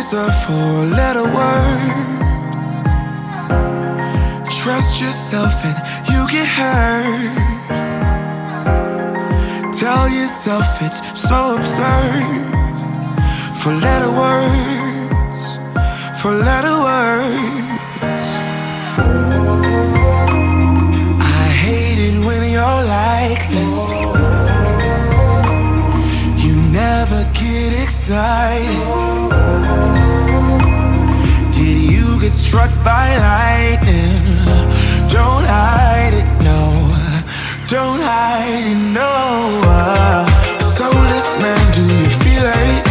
is a four-letter word. Trust yourself and you get hurt. Tell yourself it's so absurd. Four-letter words, four-letter words. I hate it when you're like this. You never get excited. Did you get struck by lightning? Don't hide it, no. Don't hide it, no. Soulless man, do you feel it?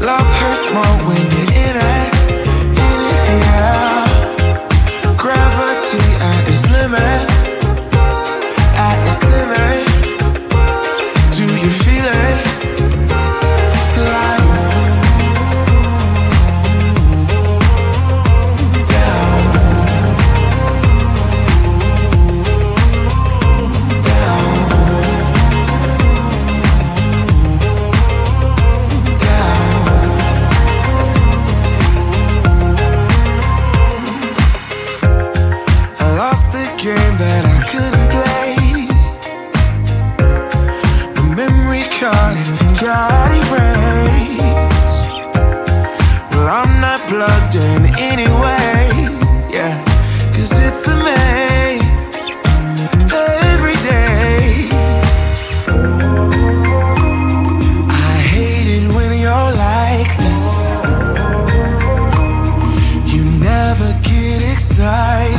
Love hurts more when you're in it, yeah. Gravity at its limit, at its limit. Do you feel it? Like game that I couldn't play. The memory card and got erased. Well, I'm not plugged in anyway, yeah, 'cause it's a maze every day. I hate it when you're like this. You never get excited.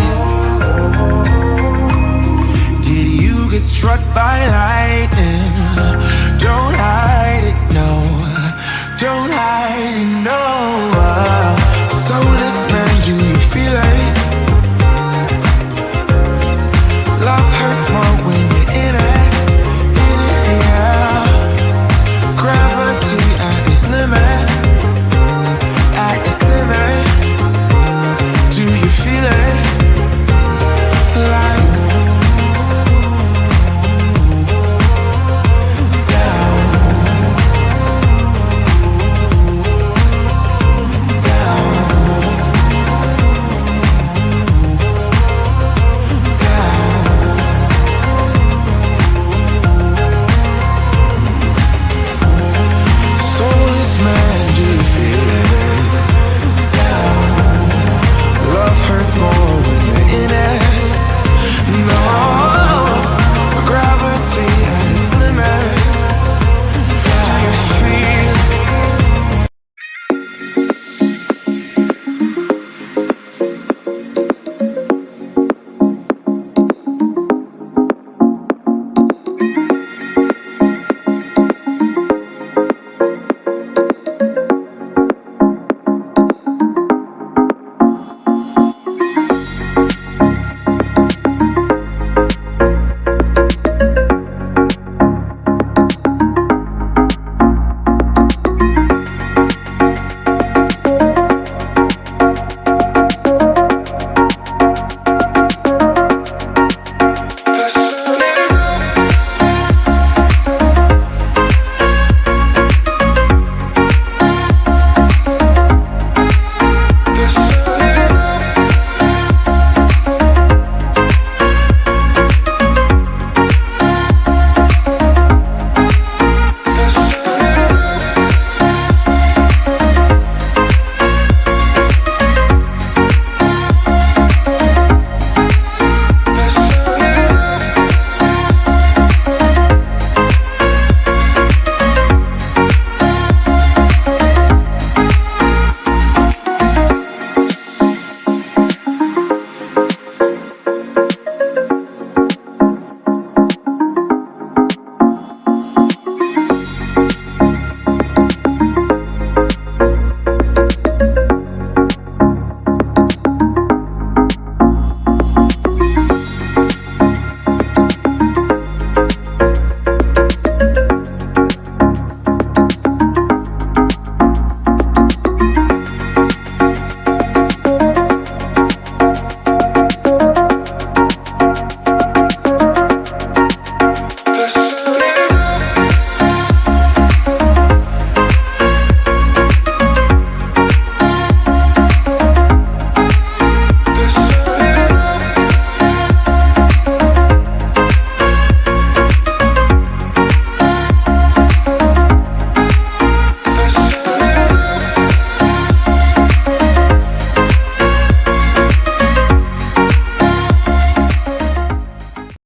Struck by lightning. Don't hide it, no. Don't hide it, no.